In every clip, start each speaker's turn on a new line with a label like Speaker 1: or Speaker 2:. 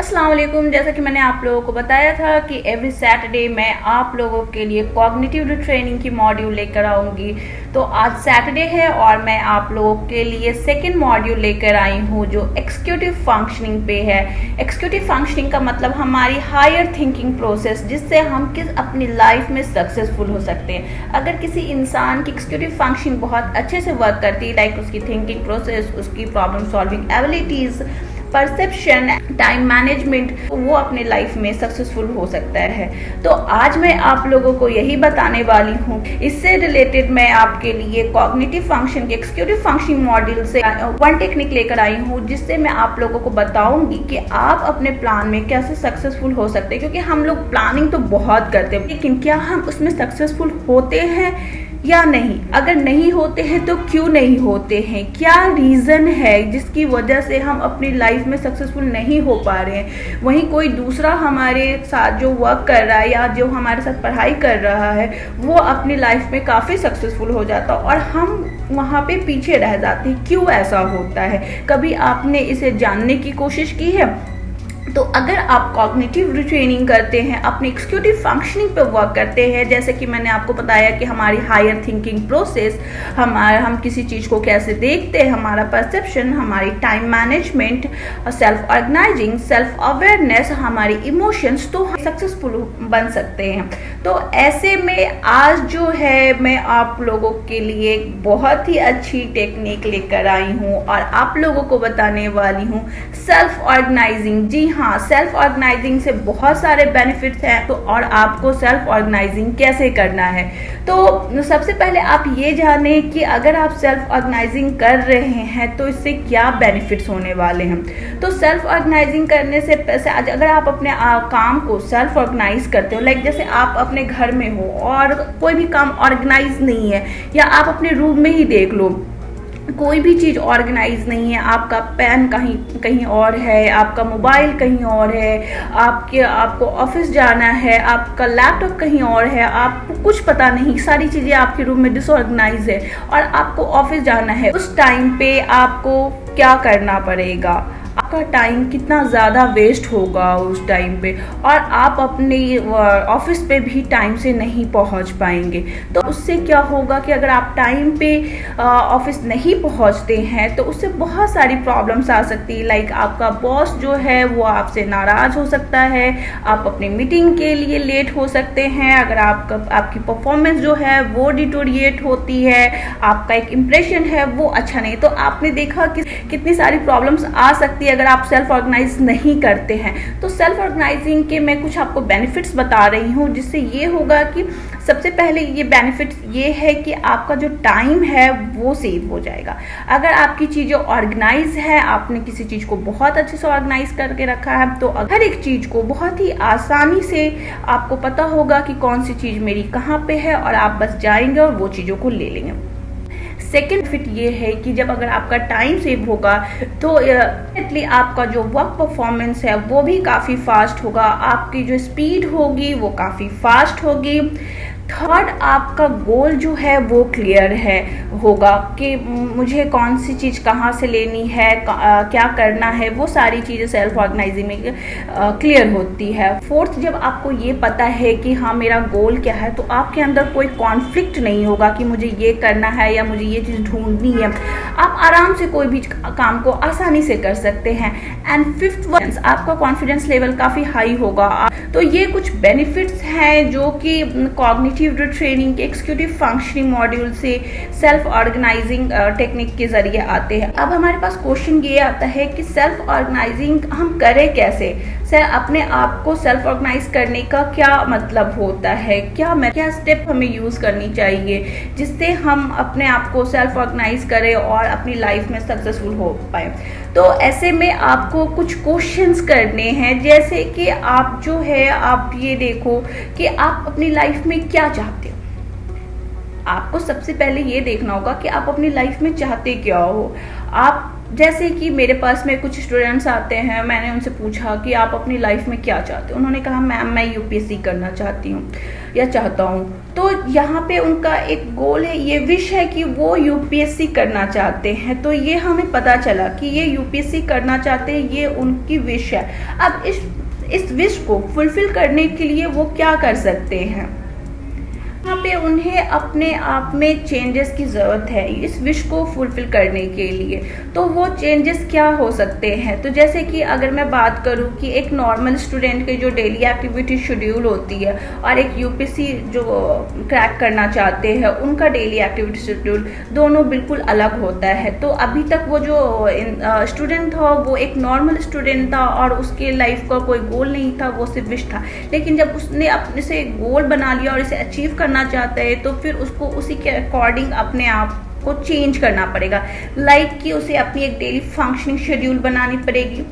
Speaker 1: अस्सलाम वालेकुम। जैसा कि मैंने आप लोगों को बताया था कि एवरी सैटरडे मैं आप लोगों के लिए कॉग्निटिव ट्रेनिंग की मॉड्यूल लेकर आऊँगी। तो आज सैटरडे है और मैं आप लोगों के लिए सेकंड मॉड्यूल लेकर आई हूँ जो एग्जीक्यूटिव फंक्शनिंग पे है। एग्जीक्यूटिव फंक्शनिंग का मतलब हमारी हायर थिंकिंग प्रोसेस, जिससे हम किस अपनी लाइफ में सक्सेसफुल हो सकते हैं। अगर किसी इंसान की एग्जीक्यूटिव फंक्शनिंग बहुत अच्छे से वर्क करती है, लाइक उसकी थिंकिंग प्रोसेस, उसकी problem solving abilities, perception, time management, वो अपने लाइफ में सक्सेसफुल हो सकता है। तो आज मैं आप लोगों को यही बताने वाली हूँ। इससे रिलेटेड मैं आपके लिए कॉग्निटिव फंक्शन के एग्जीक्यूटिव फंक्शनिंग मॉड्यूल से वन टेक्निक लेकर आई हूँ, जिससे मैं आप लोगों को बताऊंगी कि आप अपने प्लान में कैसे सक्सेसफुल हो सकते हैं। क्योंकि हम लोग प्लानिंग तो बहुत करते हैं, लेकिन क्या हम उसमें सक्सेसफुल होते हैं या नहीं? अगर नहीं होते हैं तो क्यों नहीं होते हैं? क्या रीज़न है जिसकी वजह से हम अपनी लाइफ में सक्सेसफुल नहीं हो पा रहे हैं? वहीं कोई दूसरा हमारे साथ जो वर्क कर रहा है या जो हमारे साथ पढ़ाई कर रहा है, वो अपनी लाइफ में काफ़ी सक्सेसफुल हो जाता है और हम वहाँ पे पीछे रह जाते हैं। क्यों ऐसा होता है? कभी आपने इसे जानने की कोशिश की है? तो अगर आप कॉग्निटिव रिट्रेनिंग करते हैं, अपनी एग्जीक्यूटिव फंक्शनिंग पे वर्क करते हैं, जैसे कि मैंने आपको बताया कि हमारी हायर थिंकिंग प्रोसेस, हम किसी चीज़ को कैसे देखते हैं, हमारा परसेप्शन, हमारी time management, self organising, self awareness, हमारी इमोशंस, तो हम सक्सेसफुल बन सकते हैं। तो ऐसे में आज जो है मैं आप लोगों के लिए एक बहुत ही अच्छी टेक्निक लेकर आई हूँ और आप लोगों को बताने वाली हूँ सेल्फ ऑर्गेनाइजिंग। जी हाँ, सेल्फ ऑर्गेनाइजिंग से बहुत सारे बेनिफिट्स हैं। तो और आपको सेल्फ ऑर्गेनाइजिंग कैसे करना है, तो सबसे पहले आप ये जानें कि अगर आप सेल्फ ऑर्गेनाइजिंग कर रहे हैं तो इससे क्या बेनिफिट्स होने वाले हैं। तो सेल्फ ऑर्गेनाइजिंग करने से अगर आप अपने काम को सेल्फ ऑर्गेनाइज करते हो, लाइक जैसे आप अपने घर में हो और कोई भी काम ऑर्गेनाइज नहीं है, या आप अपने रूम में ही देख लो, कोई भी चीज़ ऑर्गेनाइज नहीं है, आपका पेन कहीं और है, आपका मोबाइल कहीं और है, आपको ऑफिस जाना है, आपका लैपटॉप कहीं और है, आपको कुछ पता नहीं, सारी चीज़ें आपके रूम में डिसऑर्गेनाइज है और आपको ऑफिस जाना है। उस टाइम पे आपको क्या करना पड़ेगा? आपका टाइम कितना ज़्यादा वेस्ट होगा उस टाइम पे, और आप अपने ऑफिस पे भी टाइम से नहीं पहुंच पाएंगे। तो उससे क्या होगा कि अगर आप टाइम पे ऑफिस नहीं पहुंचते हैं तो उससे बहुत सारी प्रॉब्लम्स आ सकती है। लाइक आपका बॉस जो है वो आपसे नाराज़ हो सकता है, आप अपनी मीटिंग के लिए लेट हो सकते हैं, अगर आपकी परफॉर्मेंस जो है वो डिटोरिएट होती है, आपका एक इम्प्रेशन है वो अच्छा नहीं। तो आपने देखा कि कितनी सारी प्रॉब्लम्स आ सकती है अगर आप सेल्फ ऑर्गेनाइज नहीं करते हैं। तो सेल्फ ऑर्गेनाइजिंग के मैं कुछ आपको बेनिफिट्स बता रही हूँ, जिससे ये होगा कि सबसे पहले ये बेनिफिट ये है कि आपका जो टाइम है वो सेव हो जाएगा। अगर आपकी चीज़ें ऑर्गेनाइज है, आपने किसी चीज़ को बहुत अच्छे से ऑर्गेनाइज करके रखा है, तो हर एक चीज़ को बहुत ही आसानी से आपको पता होगा कि कौन सी चीज़ मेरी कहाँ पे है और आप बस जाएंगे और वो चीज़ों को ले लेंगे। सेकेंड फिट ये है कि जब अगर आपका टाइम सेव होगा तो डेफिनेटली आपका जो वर्क परफॉर्मेंस है वो भी काफ़ी फास्ट होगा, आपकी जो स्पीड होगी वो काफ़ी फास्ट होगी। थर्ड, आपका गोल जो है वो क्लियर होगा कि मुझे कौन सी चीज़ कहाँ से लेनी है, क्या करना है, वो सारी चीज़ें सेल्फ ऑर्गेनाइजिंग में क्लियर होती है। फोर्थ, जब आपको ये पता है कि हाँ मेरा गोल क्या है, तो आपके अंदर कोई कॉन्फ्लिक्ट नहीं होगा कि मुझे ये करना है या मुझे ये चीज़ ढूंढनी है। आप आराम से कोई भी काम को आसानी से कर सकते हैं। एंड फिफ्थ वन, आपका कॉन्फिडेंस लेवल काफ़ी हाई होगा। तो ये कुछ बेनिफिट्स हैं जो कि कॉग्निटिव ट्रेनिंग के एग्जीक्यूटिव फंक्शनिंग मॉड्यूल से सेल्फ ऑर्गेनाइजिंग टेक्निक के जरिए आते हैं। अब हमारे पास क्वेश्चन ये आता है कि सेल्फ ऑर्गेनाइजिंग हम करें कैसे? अपने आप को सेल्फ ऑर्गेनाइज करने का क्या मतलब होता है, क्या स्टेप हमें यूज़ करनी चाहिए जिससे हम अपने आप को सेल्फ ऑर्गेनाइज करें और अपनी लाइफ में सक्सेसफुल हो पाए। तो ऐसे में आपको कुछ क्वेश्चंस करने हैं, जैसे कि आप जो है आप ये देखो कि आप अपनी लाइफ में क्या चाहते हो। आपको सबसे पहले ये देखना होगा कि आप अपनी लाइफ में चाहते क्या हो। आप जैसे कि मेरे पास में कुछ स्टूडेंट्स आते हैं, मैंने उनसे पूछा कि आप अपनी लाइफ में क्या चाहते हो। उन्होंने कहा मैम मैं यूपीएससी करना चाहती हूँ या चाहता हूँ। तो यहाँ पे उनका एक गोल है, ये विश है कि वो यूपीएससी करना चाहते हैं। तो ये हमें पता चला कि ये यूपीएससी करना चाहते हैं, ये उनकी विश है। अब इस विश को फुलफिल करने के लिए वो क्या कर सकते हैं, यहाँ पे उन्हें अपने आप में चेंजेस की ज़रूरत है इस विश को फुलफिल करने के लिए। तो वो चेंजेस क्या हो सकते हैं, तो जैसे कि अगर मैं बात करूँ कि एक नॉर्मल स्टूडेंट के जो डेली एक्टिविटी शेड्यूल होती है और एक यूपीएससी जो क्रैक करना चाहते हैं उनका डेली एक्टिविटी शेड्यूल दोनों बिल्कुल अलग होता है। तो अभी तक वो जो स्टूडेंट था वो एक नॉर्मल स्टूडेंट था और उसके लाइफ का कोई गोल नहीं था, वो सिर्फ विश था। लेकिन जब उसने अपने से गोल बना लिया और इसे अचीव करना चाहता है तो फिर उसको उसी के अकॉर्डिंग अपने आप को चेंज करना पड़ेगा। लाइक कि उसे अपनी एक डेली फंक्शनिंग शेड्यूल बनानी पड़ेगी,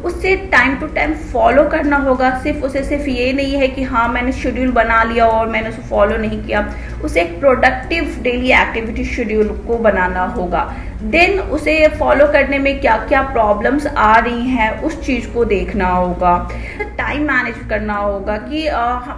Speaker 1: उससे टाइम टू टाइम फॉलो करना होगा। सिर्फ ये नहीं है कि हाँ मैंने शेड्यूल बना लिया और मैंने उसे फॉलो नहीं किया, उसे एक प्रोडक्टिव डेली एक्टिविटी शेड्यूल को बनाना होगा। देन उसे फॉलो करने में क्या क्या प्रॉब्लम्स आ रही हैं उस चीज़ को देखना होगा। टाइम मैनेज करना होगा कि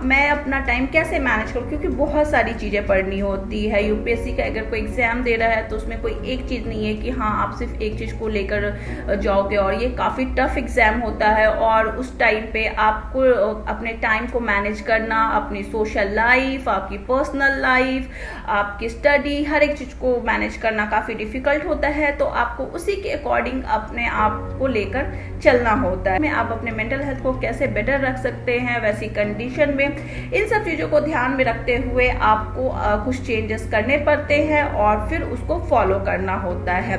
Speaker 1: मैं अपना टाइम कैसे मैनेज करूँ, क्योंकि बहुत सारी चीज़ें पढ़नी होती है। यूपीएससी का अगर कोई एग्ज़ाम दे रहा है तो उसमें कोई एक चीज़ नहीं है कि हाँ आप सिर्फ एक चीज़ को लेकर जाओगे, और ये काफ़ी टफ एग्ज़ाम होता है। और उस टाइम पे आपको अपने टाइम को मैनेज करना, अपनी सोशल लाइफ, आपकी पर्सनल लाइफ, आपकी स्टडी, हर एक चीज़ को मैनेज करना काफ़ी डिफ़िकल्ट होता है। तो आपको उसी के अकॉर्डिंग अपने आप को लेकर चलना होता है। आप अपने मेंटल हेल्थ को कैसे बेटर रख सकते हैं वैसी कंडीशन में, इन सब चीज़ों को ध्यान में रखते हुए आपको कुछ चेंजेस करने पड़ते हैं और फिर उसको फॉलो करना होता है।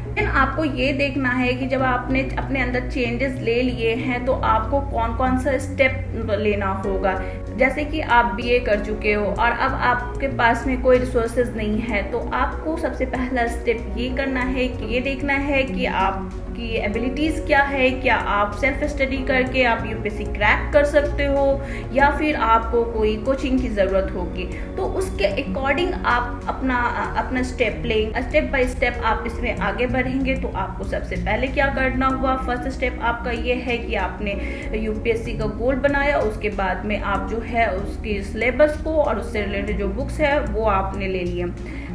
Speaker 1: लेकिन आपको ये देखना है कि जब आपने अपने अंदर चेंजेस ले लिए हैं तो आपको कौन कौन सा स्टेप लेना होगा। जैसे कि आप बीए कर चुके हो और अब आपके पास में कोई रिसोर्सेज नहीं है, तो आपको सबसे पहला स्टेप ये करना है कि ये देखना है कि आपकी एबिलिटीज़ क्या है, क्या आप सेल्फ स्टडी करके आप यूपीएससी क्रैक कर सकते हो या फिर आपको कोई कोचिंग की ज़रूरत होगी। तो उसके अकॉर्डिंग आप अपना स्टेप लेंगे, स्टेप बाय स्टेप आप इसमें आगे बढ़ेंगे। तो आपको सबसे पहले क्या करना हुआ, फर्स्ट स्टेप आपका ये है कि आपने यूपीएससी का गोल बनाया, उसके बाद में आप जो है उसकी सिलेबस को और उससे रिलेटेड जो बुक्स है वो आपने ले लिए।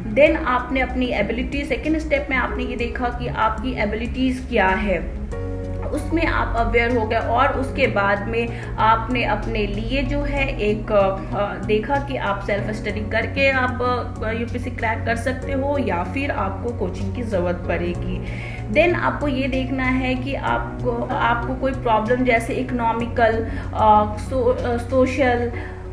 Speaker 1: देन आपने अपनी एबिलिटी, सेकेंड स्टेप में आपने ये देखा कि आपकी एबिलिटीज़ क्या है, उसमें आप अवेयर हो गए। और उसके बाद में आपने अपने लिए जो है एक देखा कि आप सेल्फ स्टडी करके आप यूपीएससी क्रैक कर सकते हो या फिर आपको कोचिंग की ज़रूरत पड़ेगी। देन आपको ये देखना है कि आपको कोई प्रॉब्लम जैसे इकोनॉमिकल, सोशल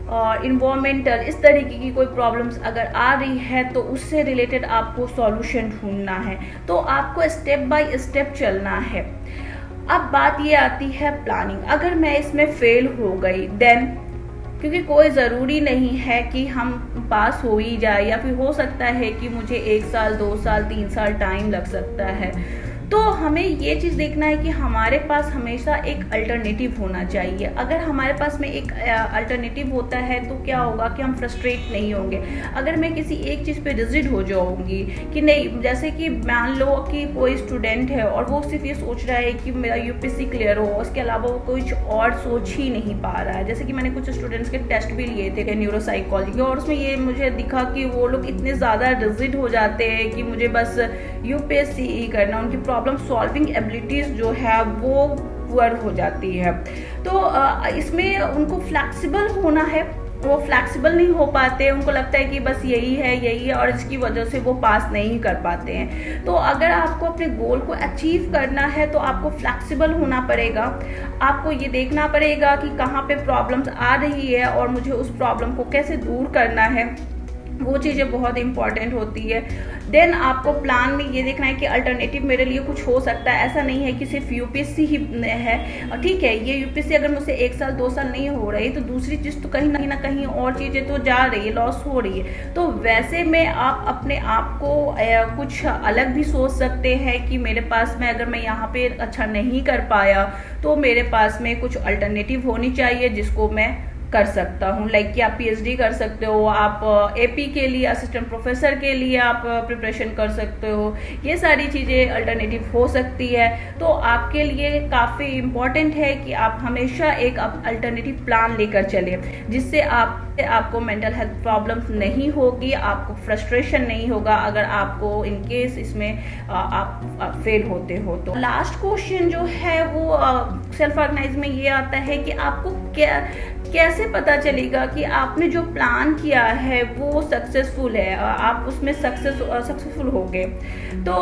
Speaker 1: और इन्वायरमेंटल, इस तरीके की कोई प्रॉब्लम्स अगर आ रही है तो उससे रिलेटेड आपको सॉल्यूशन ढूंढना है। तो आपको स्टेप बाय स्टेप चलना है। अब बात ये आती है प्लानिंग। अगर मैं इसमें फेल हो गई देन, क्योंकि कोई ज़रूरी नहीं है कि हम पास हो ही जाए, या फिर हो सकता है कि मुझे 1 साल 2 साल 3 साल टाइम लग सकता है। तो हमें ये चीज़ देखना है कि हमारे पास हमेशा एक अल्टरनेटिव होना चाहिए। अगर हमारे पास में एक अल्टरनेटिव होता है तो क्या होगा कि हम फ्रस्ट्रेट नहीं होंगे। अगर मैं किसी एक चीज़ पे रिजिड हो जाऊंगी कि नहीं, जैसे कि मान लो कि कोई स्टूडेंट है और वो सिर्फ ये सोच रहा है कि मेरा यूपीएससी क्लियर हो, उसके अलावा वो कुछ और सोच ही नहीं पा रहा है। जैसे कि मैंने कुछ स्टूडेंट्स के टेस्ट भी लिए थे न्यूरोसाइकोलॉजी के, और उसमें ये मुझे दिखा कि वो लोग इतने ज़्यादा रिजिड हो जाते हैं कि मुझे बस यूपीएससी ही करना, उनकी प्रॉब्लम सॉल्विंग एबिलिटीज़ जो है वो पुअर हो जाती है। तो इसमें उनको फ्लैक्सिबल होना है, वो फ्लैक्सिबल नहीं हो पाते, उनको लगता है कि बस यही है और इसकी वजह से वो पास नहीं कर पाते हैं। तो अगर आपको अपने गोल को अचीव करना है तो आपको फ्लैक्सिबल होना पड़ेगा। आपको ये देखना पड़ेगा कि कहाँ पे प्रॉब्लम्स आ रही है और मुझे उस प्रॉब्लम को कैसे दूर करना है, वो चीज़ें बहुत इंपॉर्टेंट होती है। देन आपको प्लान में ये देखना है कि अल्टरनेटिव मेरे लिए कुछ हो सकता है। ऐसा नहीं है कि सिर्फ यूपीएससी ही है, ठीक है, ये यूपीएससी अगर मुझसे 1 साल 2 साल नहीं हो रही तो दूसरी चीज़ तो कहीं ना कहीं और चीज़ें तो जा रही है, लॉस हो रही है। तो वैसे में आप अपने आप को कुछ अलग भी सोच सकते हैं कि मेरे पास में अगर मैं यहाँ पे अच्छा नहीं कर पाया तो मेरे पास में कुछ अल्टरनेटिव होनी चाहिए जिसको मैं कर सकता हूँ। लाइक कि आप PhD कर सकते हो, आप AP के लिए असिस्टेंट प्रोफेसर के लिए आप प्रिपरेशन कर सकते हो। ये सारी चीज़ें अल्टरनेटिव हो सकती है। तो आपके लिए काफ़ी इम्पॉर्टेंट है कि आप हमेशा एक अल्टरनेटिव प्लान लेकर चलें, जिससे आपको मेंटल हेल्थ प्रॉब्लम्स नहीं होगी, आपको फ्रस्ट्रेशन नहीं होगा अगर आपको इन केस इसमें आप फेल होते हो। तो लास्ट क्वेश्चन जो है वो सेल्फ ऑर्गेनाइज में ये आता है कि आपको कैसे पता चलेगा कि आपने जो प्लान किया है वो सक्सेसफुल है, आप उसमें सक्सेसफुल हो गए। तो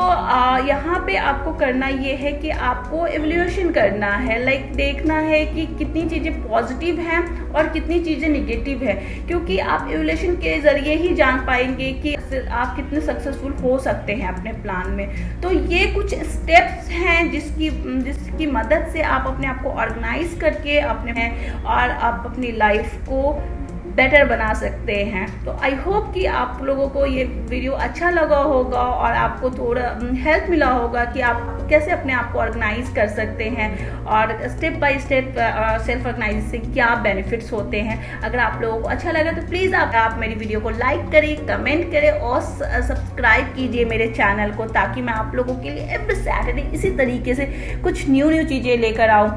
Speaker 1: यहाँ पे आपको करना ये है कि आपको एवल्यूएशन करना है, लाइक देखना है कि कितनी चीज़ें पॉजिटिव हैं और कितनी चीज़ें निगेटिव है, क्योंकि आप एवल्यूएशन के ज़रिए ही जान पाएंगे कि आप कितने सक्सेसफुल हो सकते हैं अपने प्लान में। तो ये कुछ स्टेप्स हैं जिसकी मदद से आप अपने आप को ऑर्गेनाइज करके और आप अपनी लाइफ को बेटर बना सकते हैं। तो आई होप कि आप लोगों को ये वीडियो अच्छा लगा होगा और आपको थोड़ा हेल्प मिला होगा कि आप कैसे अपने आप को ऑर्गेनाइज कर सकते हैं और step by step self organise से क्या बेनिफिट्स होते हैं। अगर आप लोगों को अच्छा लगा तो प्लीज़ आप मेरी वीडियो को लाइक करें, कमेंट करें और सब्सक्राइब कीजिए मेरे चैनल को, ताकि मैं आप लोगों के लिए एवरी सैटरडे इसी तरीके से कुछ न्यू चीज़ें लेकर आऊँ।